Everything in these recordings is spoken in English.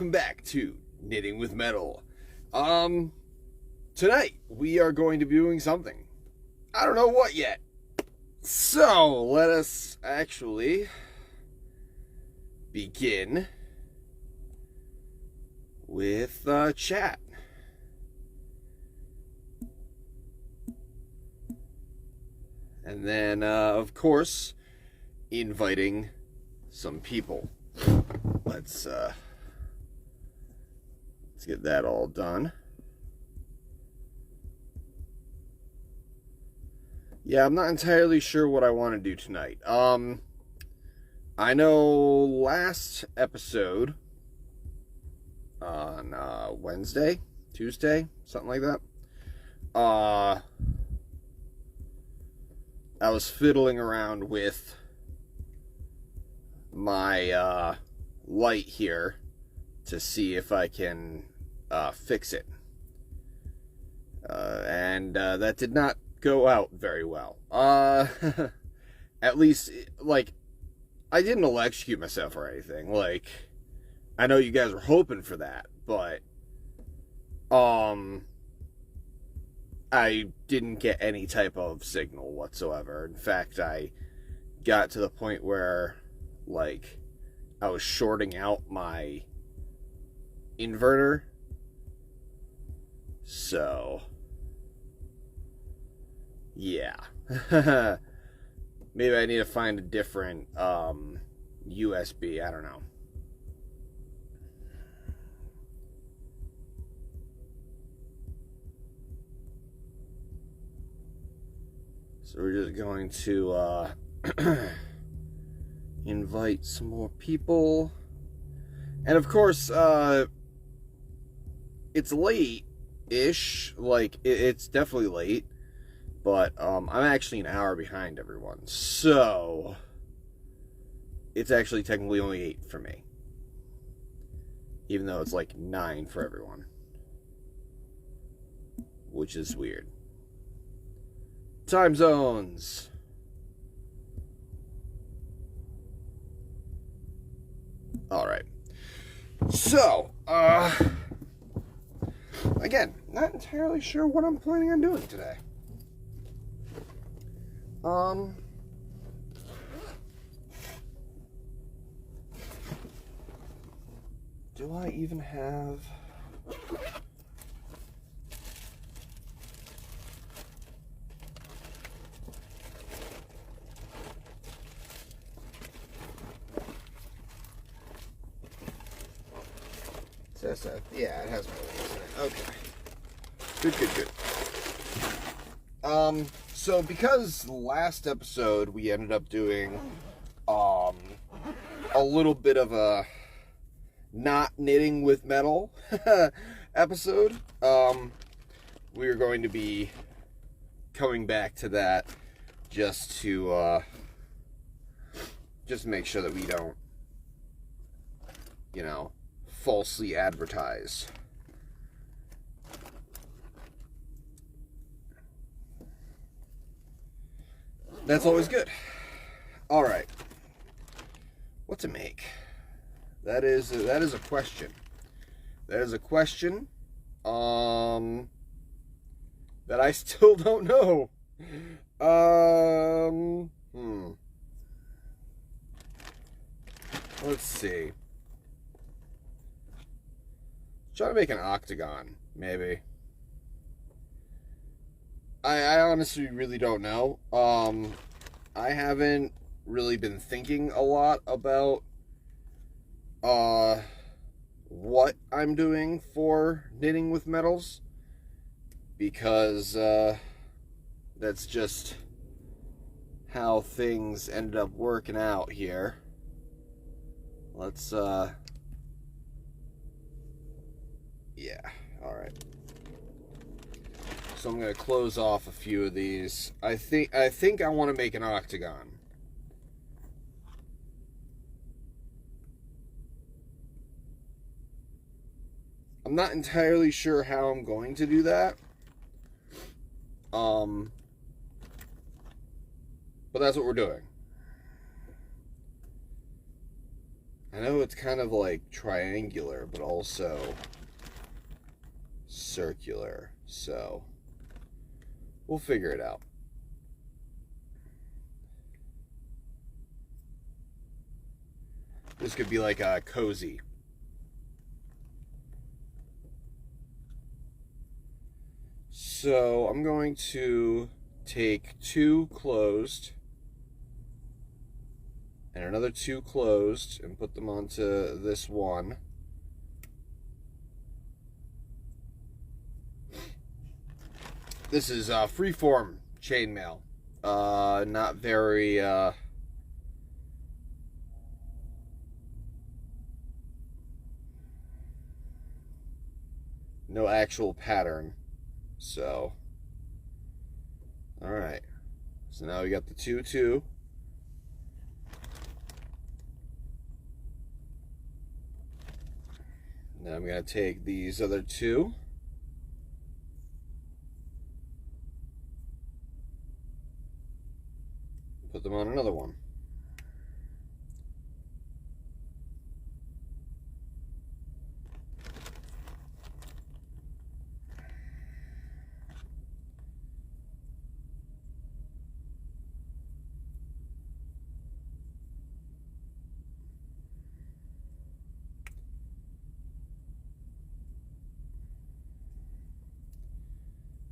welcome back to Knitting with Metal. Tonight we are going to be doing something. I don't know what yet. So, let us actually begin with chat. And then, of course, inviting some people. Let's get that all done. Yeah, I'm not entirely sure what I want to do tonight. I know last episode on Wednesday, Tuesday, something like that. I was fiddling around with my light here to see if I can fix it. And that did not go out very well. At least, like, I didn't electrocute myself or anything. Like, I know you guys were hoping for that, but I didn't get any type of signal whatsoever. In fact, I got to the point where, like, I was shorting out my inverter. So, yeah. Maybe I need to find a different USB. I don't know. So we're just going to invite some more people. And of course, it's late-ish. Like, it's definitely late. But I'm actually an hour behind everyone. So it's actually technically only 8 for me. Even though it's like 9 for everyone. Which is weird. Time zones. Alright. So, again, not entirely sure what I'm planning on doing today. Do I even have... Yeah, it has my links in it. Okay. Good. So because last episode we ended up doing a little bit of a not knitting with metal episode, we are going to be coming back to that just to make sure that we don't, falsely advertise. That's always good. All right. What to make? That is a question. That is a question. That I still don't know. Let's see. Try to make an octagon, maybe. I honestly really don't know. I haven't really been thinking a lot about what I'm doing for knitting with metals, because that's just how things ended up working out here. Let's yeah, alright. So I'm going to close off a few of these. I think I want to make an octagon. I'm not entirely sure how I'm going to do that. But that's what we're doing. I know it's kind of like triangular, but also circular. So we'll figure it out. This could be like a cozy. So I'm going to take 2 closed and another 2 closed and put them onto this one. This is freeform chainmail. Not very no actual pattern. So, all right. So now we got the 2-2. Now I'm going to take these other 2. Put them on another one.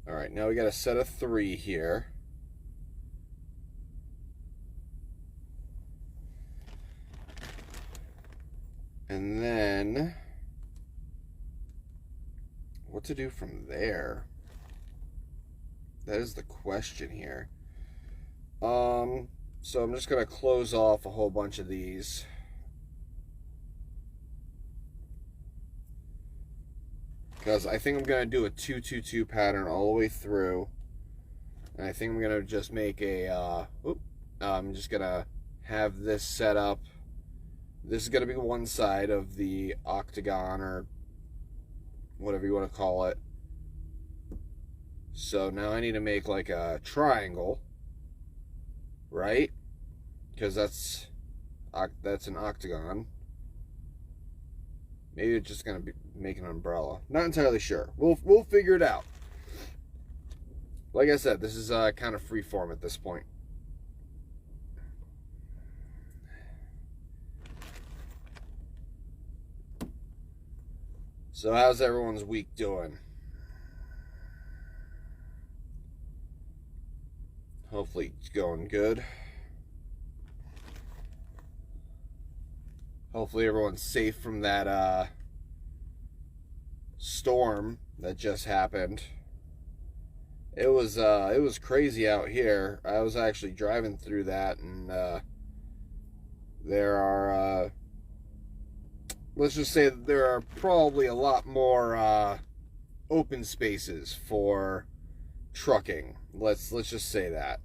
All right, now we got a set of 3 here. And then what to do from there? That is the question here. So I'm just gonna close off a whole bunch of these. Because I think I'm gonna do a 2-2-2 pattern all the way through. And I think I'm gonna just make a I'm just gonna have this set up. This is gonna be one side of the octagon, or whatever you want to call it. So now I need to make like a triangle, right? Because that's an octagon. Maybe it's just gonna be make an umbrella. Not entirely sure. We'll figure it out. Like I said, this is kind of free form at this point. So how's everyone's week doing? Hopefully it's going good. Hopefully everyone's safe from that storm that just happened. It was crazy out here. I was actually driving through that, and there are let's just say that there are probably a lot more open spaces for trucking. Let's just say that.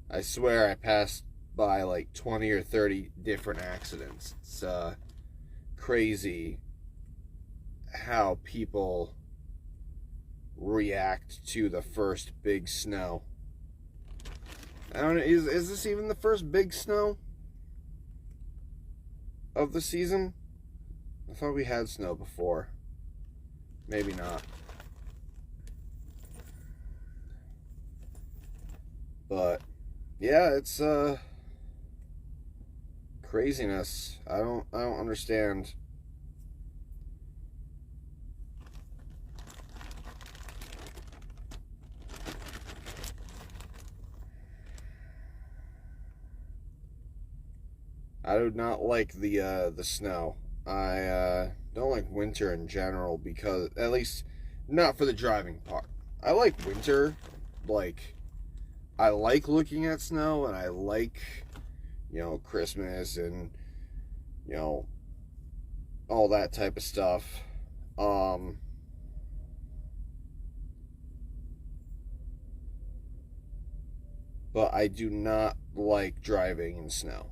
I swear I passed by like 20 or 30 different accidents. It's crazy how people react to the first big snow. I don't know, is this even the first big snow of the season? I thought we had snow before. Maybe not. But yeah, it's craziness. I don't understand. I do not like the snow. I don't like winter in general, because, at least not for the driving part. I like winter, like I like looking at snow, and I like, Christmas and, all that type of stuff. But I do not like driving in snow.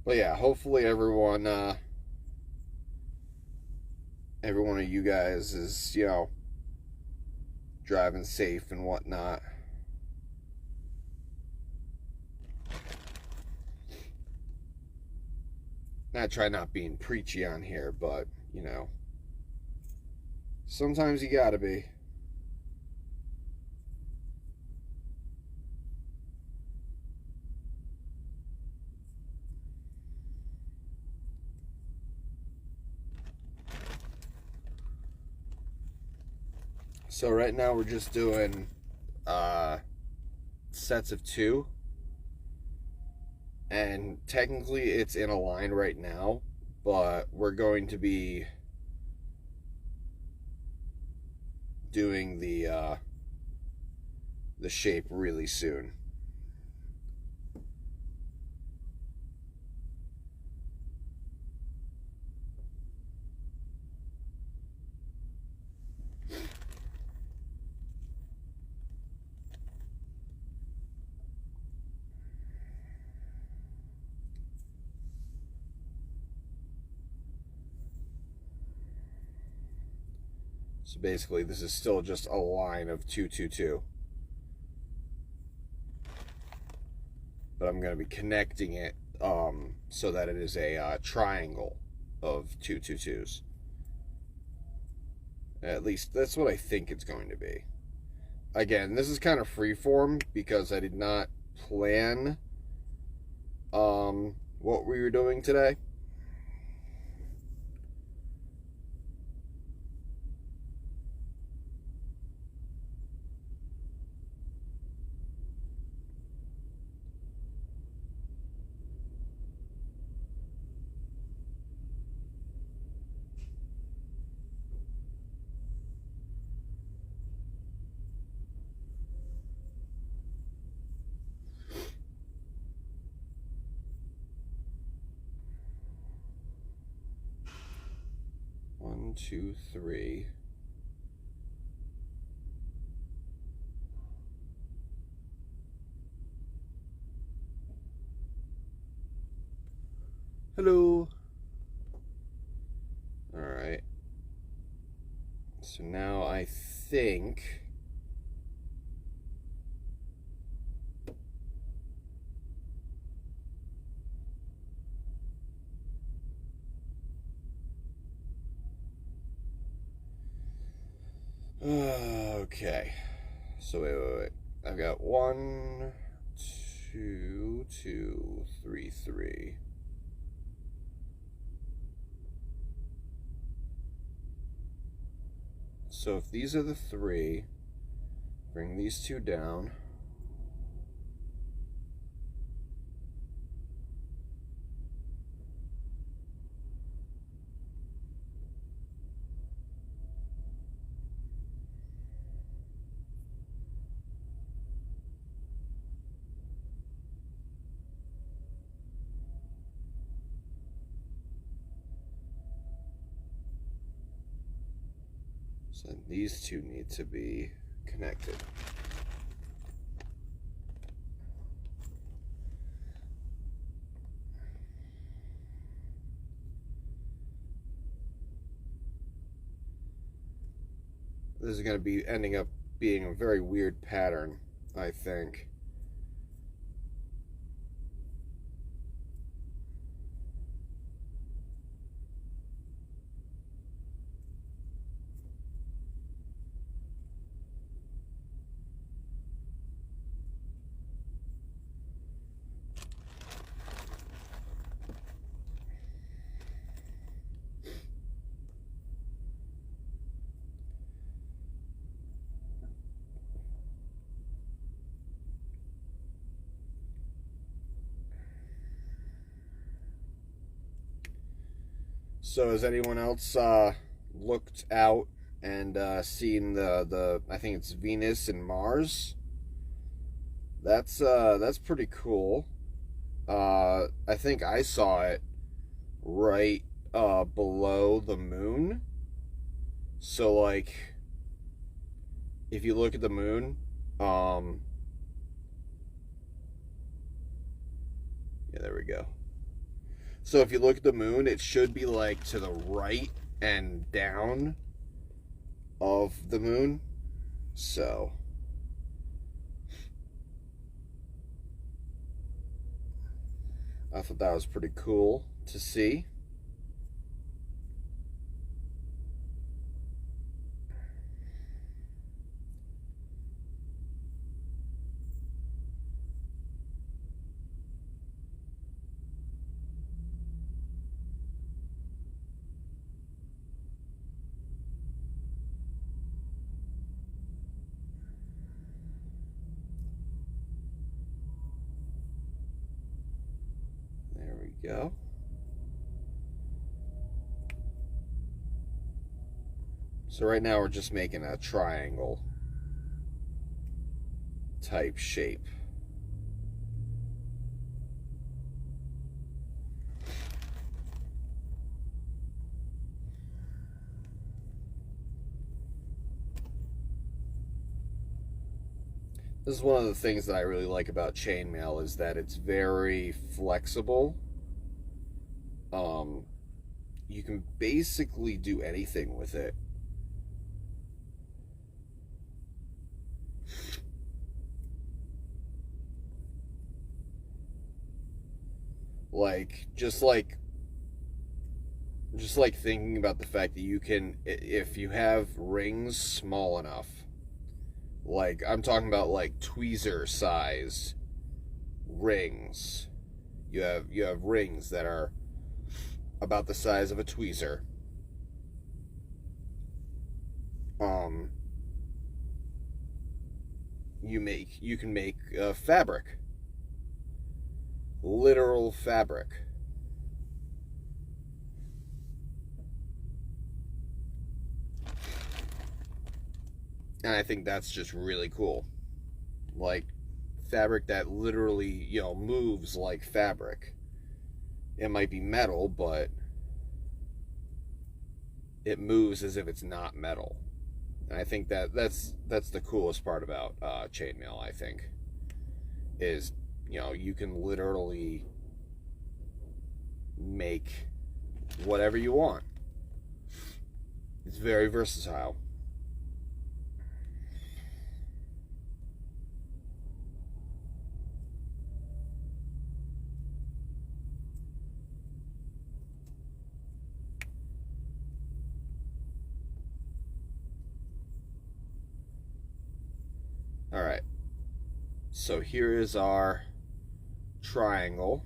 But yeah, hopefully everyone every one of you guys is, driving safe and whatnot. I try not being preachy on here, but, sometimes you gotta be. So right now we're just doing sets of 2. And technically it's in a line right now, but we're going to be doing the shape really soon. So basically this is still just a line of 2, 2, 2. But I'm going to be connecting it so that it is a triangle of 2, 2, 2s. At least that's what I think it's going to be. Again, this is kind of freeform because I did not plan what we were doing today. One, two, three. Hello. All right. So now I think okay. So wait. I've got 1, 2, 2, 3, 3. So if these are the 3, bring these 2 down. So these 2 need to be connected. This is going to be ending up being a very weird pattern, I think. So has anyone else looked out and seen the I think it's Venus and Mars? That's pretty cool. I think I saw it right below the moon. So like if you look at the moon, yeah, there we go. So if you look at the moon, it should be like to the right and down of the moon. So I thought that was pretty cool to see. There we go. So right now we're just making a triangle type shape. This is one of the things that I really like about chainmail, is that it's very flexible. You can basically do anything with it. Like, just like thinking about the fact that you can, if you have rings small enough, like I'm talking about like tweezer size rings. You have rings that are about the size of a tweezer. You can make fabric, literal fabric. And I think that's just really cool. Like, fabric that literally, you know, moves like fabric. It might be metal, but it moves as if it's not metal. And I think that's the coolest part about chainmail, I think, is, you know, you can literally make whatever you want. It's very versatile. All right, so here is our triangle.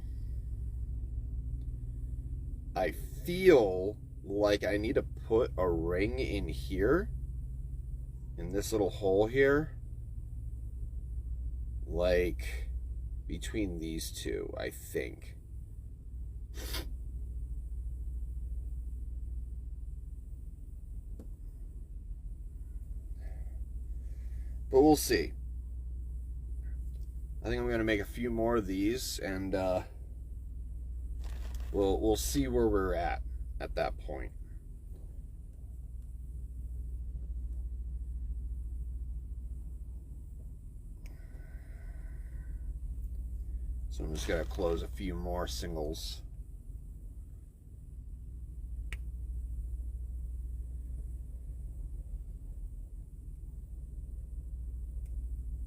I feel like I need to put a ring in here, in this little hole here, like between these two, I think. But we'll see. I think I'm going to make a few more of these, and we'll see where we're at that point. So I'm just going to close a few more singles.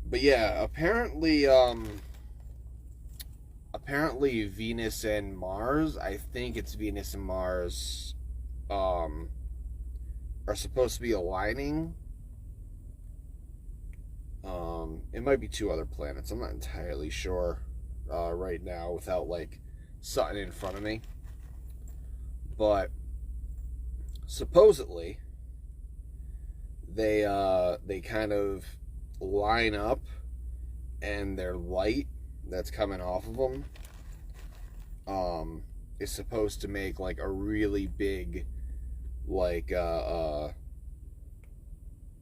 But yeah, apparently Venus and Mars, I think it's Venus and Mars, are supposed to be aligning. It might be two other planets. I'm not entirely sure right now without like something in front of me. But supposedly they kind of line up, and their light that's coming off of them is supposed to make like a really big, like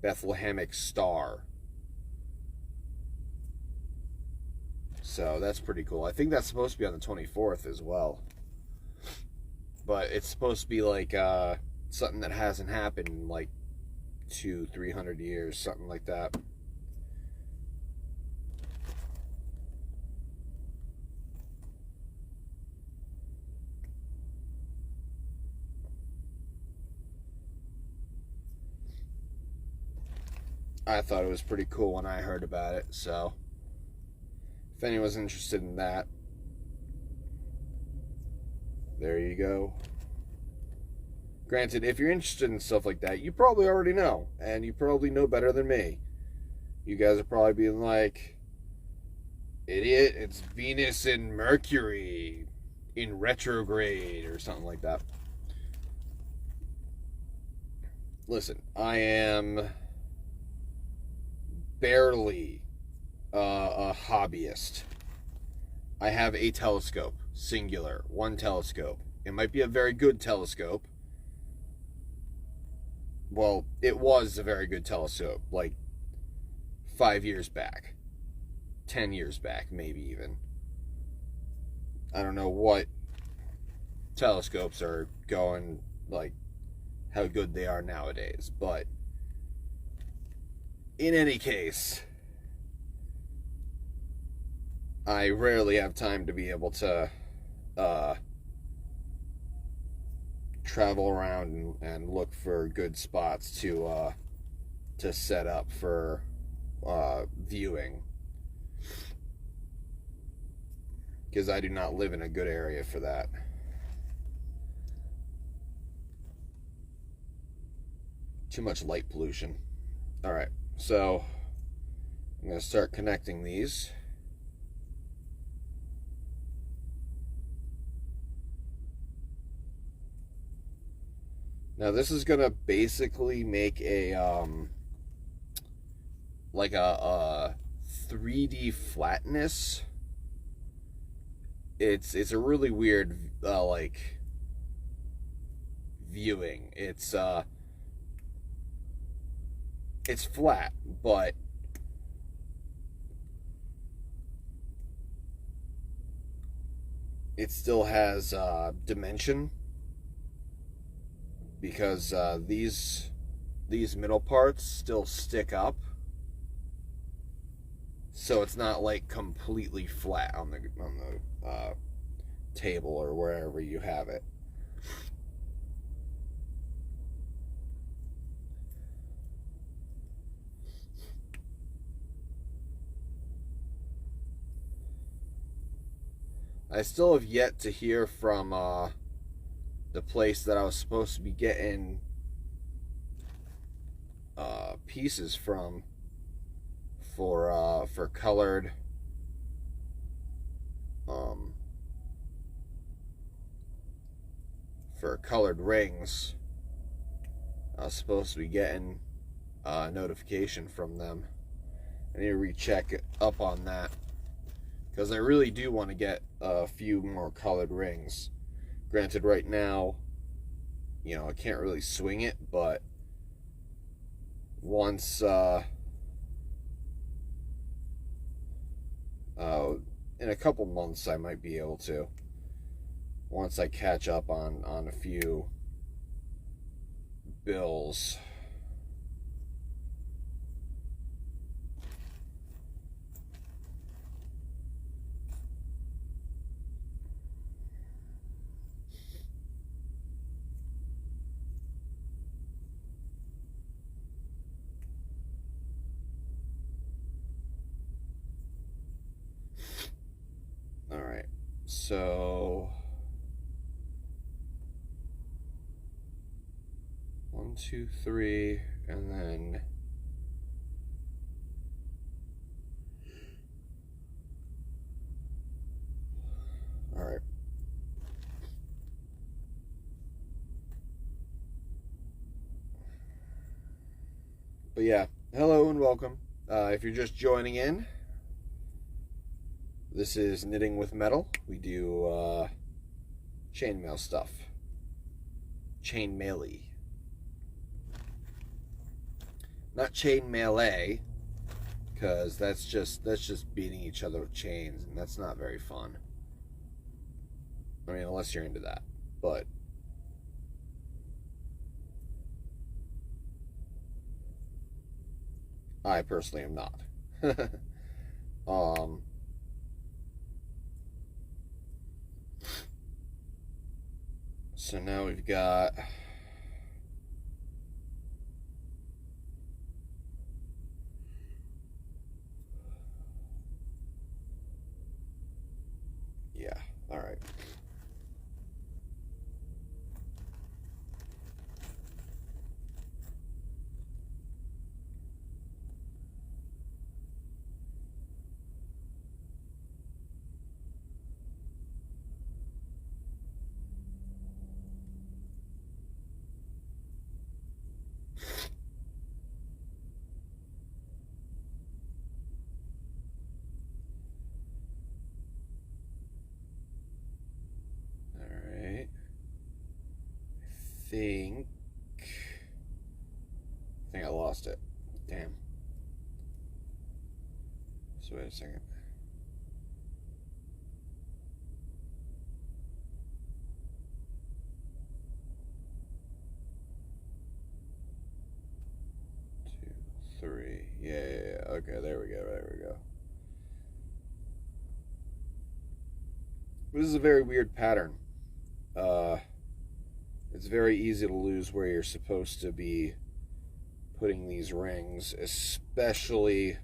Bethlehemic star. So that's pretty cool. I think that's supposed to be on the 24th as well, but it's supposed to be like something that hasn't happened in like 200-300 years, something like that. I thought it was pretty cool when I heard about it. So if anyone's interested in that, there you go. Granted, if you're interested in stuff like that, you probably already know, and you probably know better than me. You guys are probably being like, idiot, it's Venus and Mercury in retrograde or something like that. Listen, I am barely a hobbyist. I have a telescope, singular, one telescope. It might be a very good telescope. Well, it was a very good telescope, like 5 years back, 10 years back, maybe even. I don't know what telescopes are going, like, how good they are nowadays, but in any case, I rarely have time to be able to travel around and look for good spots to set up for viewing, because I do not live in a good area for that. Too much light pollution. All right, so I'm going to start connecting these. Now this is going to basically make a like a 3D flatness. It's a really weird like viewing. It's flat, but it still has dimension, because these middle parts still stick up, so it's not like completely flat on the table or wherever you have it. I still have yet to hear from the place that I was supposed to be getting pieces from for colored for colored rings. I was supposed to be getting a notification from them. I need to recheck up on that, because I really do want to get a few more colored rings. Granted, right now, you know, I can't really swing it, but once in a couple months I might be able to, once I catch up on a few bills. All right, so 1, 2, 3, and then all right. But yeah, hello and welcome. If you're just joining in, this is Knitting with Metal. We do chainmail stuff. Chainmail-y. Not chain melee, because that's just beating each other with chains, and that's not very fun. I mean, unless you're into that. But I personally am not. So now we've got think I lost it. Damn. So wait a second. Two, three. Yeah. Okay, there we go. This is a very weird pattern. It's very easy to lose where you're supposed to be putting these rings, especially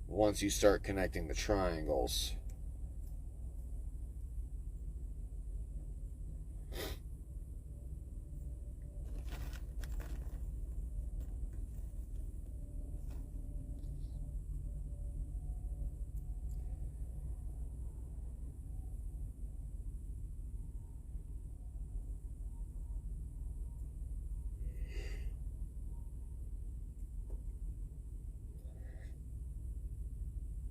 once you start connecting the triangles.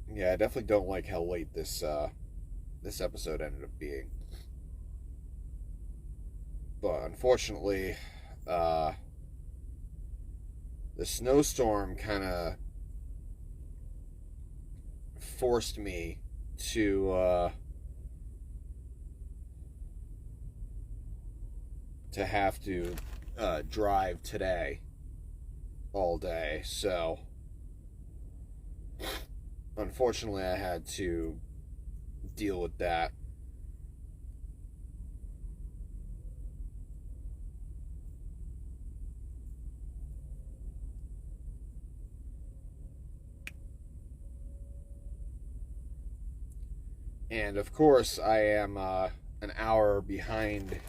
Yeah, I definitely don't like how late this episode ended up being. But unfortunately, the snowstorm kind of forced me to have to drive today all day. So unfortunately, I had to deal with that. And of course, I am an hour behind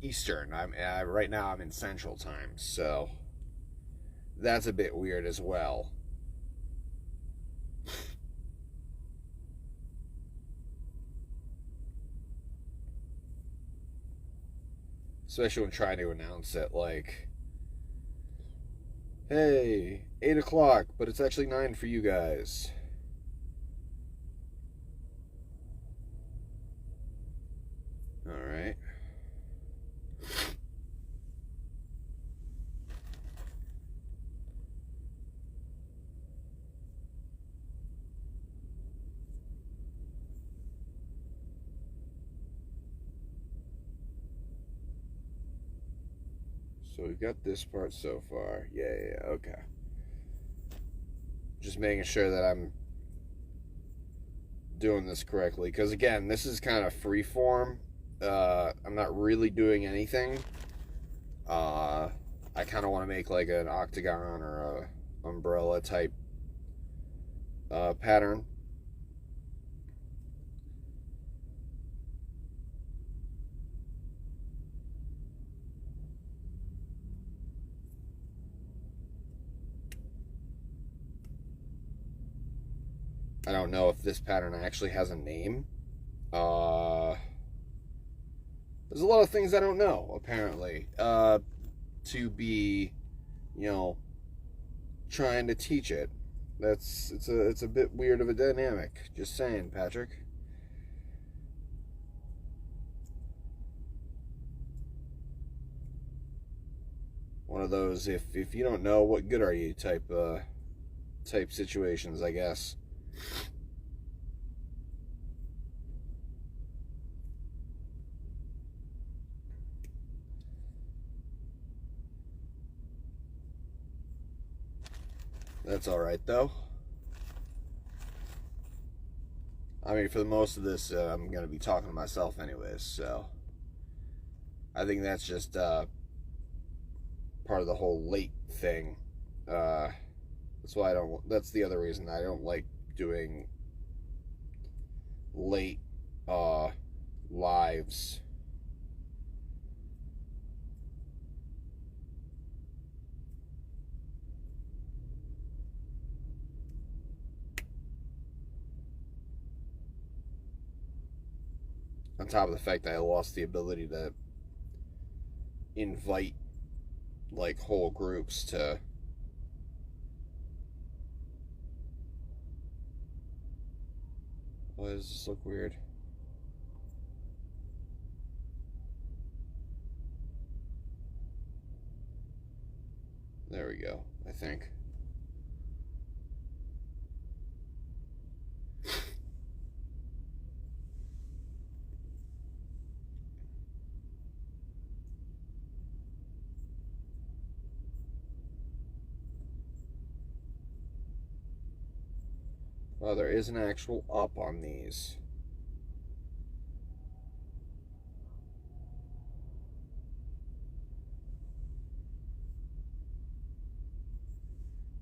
Eastern. Right now I'm in Central Time, so that's a bit weird as well. Especially when trying to announce it, like, hey, 8 o'clock, but it's actually 9 for you guys. Alright. So we've got this part so far. Yeah, okay. Just making sure that I'm doing this correctly. Because again, this is kind of free form. I'm not really doing anything. I kind of want to make like an octagon or a umbrella type pattern. I don't know if this pattern actually has a name. There's a lot of things I don't know, apparently, to be, trying to teach it. It's a bit weird of a dynamic. Just saying, Patrick. One of those if you don't know, what good are you type situations, I guess. That's alright, though. I mean, for the most of this, I'm going to be talking to myself anyways, so I think that's just part of the whole late thing. That's why that's the other reason I don't like doing late lives. On top of the fact that I lost the ability to invite like whole groups to why does this look weird? There we go, I think. Oh, there is an actual up on these.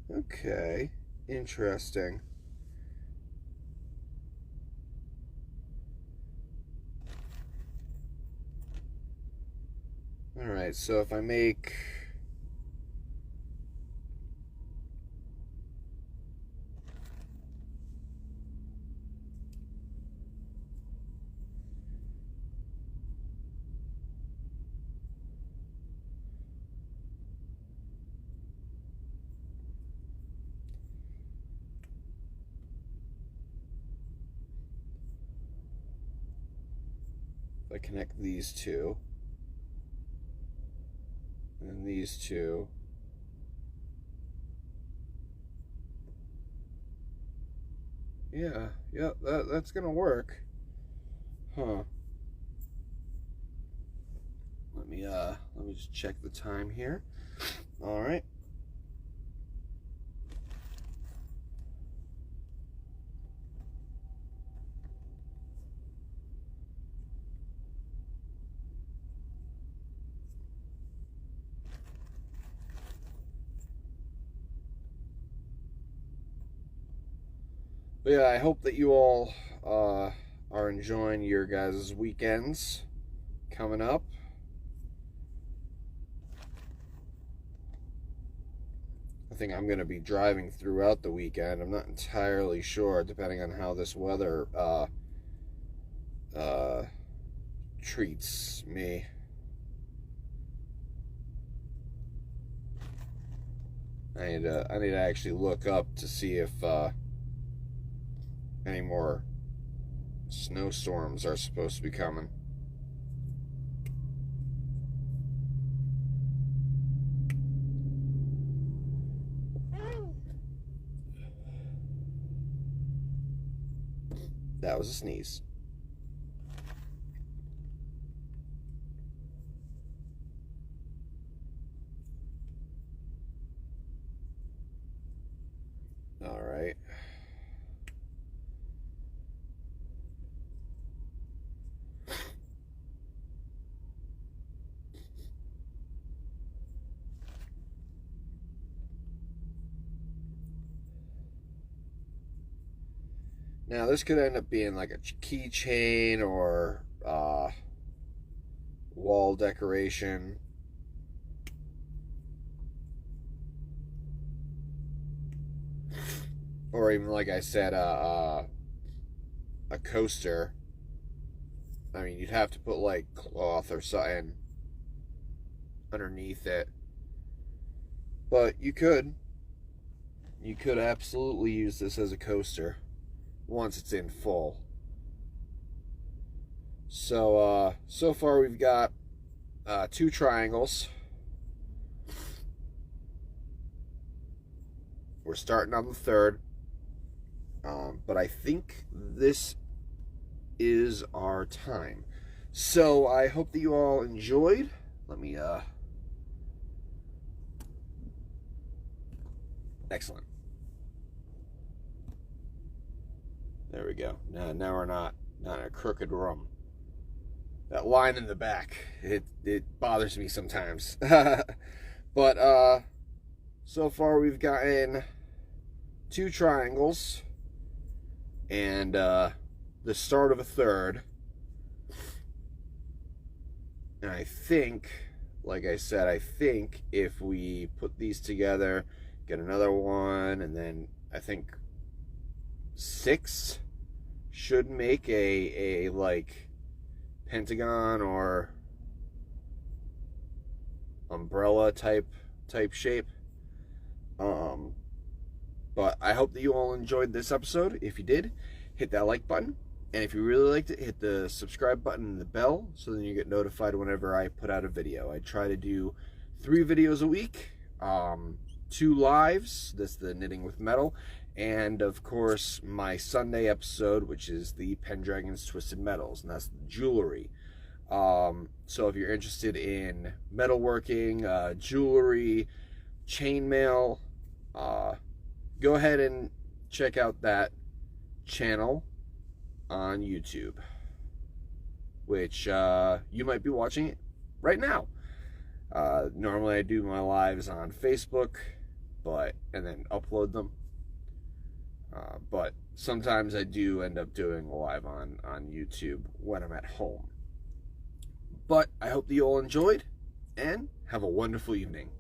Okay, interesting. Alright, so if I make... I connect these two, and these two, yeah, that's gonna work, huh? Let me just check the time here. All right. But yeah, I hope that you all are enjoying your guys' weekends coming up. I think I'm going to be driving throughout the weekend. I'm not entirely sure, depending on how this weather treats me. I need to actually look up to see if any more snowstorms are supposed to be coming. That was a sneeze. All right. Now this could end up being like a keychain or wall decoration. Or even, like I said, a coaster. I mean, you'd have to put like cloth or something underneath it. But you could absolutely use this as a coaster once it's in full. So so far we've got 2 triangles. We're starting on the 3rd, but I think this is our time. So I hope that you all enjoyed. Let me excellent. There we go. Now we're not in a crooked room. That line in the back, it bothers me sometimes. But so far we've gotten 2 triangles and the start of a 3rd. And I think, like I said, I think if we put these together, get another one, and then I think 6 should make a like pentagon or umbrella type shape. But I hope that you all enjoyed this episode. If you did, hit that like button. And if you really liked it, hit the subscribe button and the bell so then you get notified whenever I put out a video. I try to do 3 videos a week. 2 lives. That's the Knitting with Metal. And, of course, my Sunday episode, which is the Pendragon's Twisted Metals, and that's the jewelry. So if you're interested in metalworking, jewelry, chainmail, go ahead and check out that channel on YouTube, which you might be watching it right now. Normally I do my lives on Facebook, and then upload them. But sometimes I do end up doing a live on YouTube when I'm at home. But I hope that you all enjoyed, and have a wonderful evening.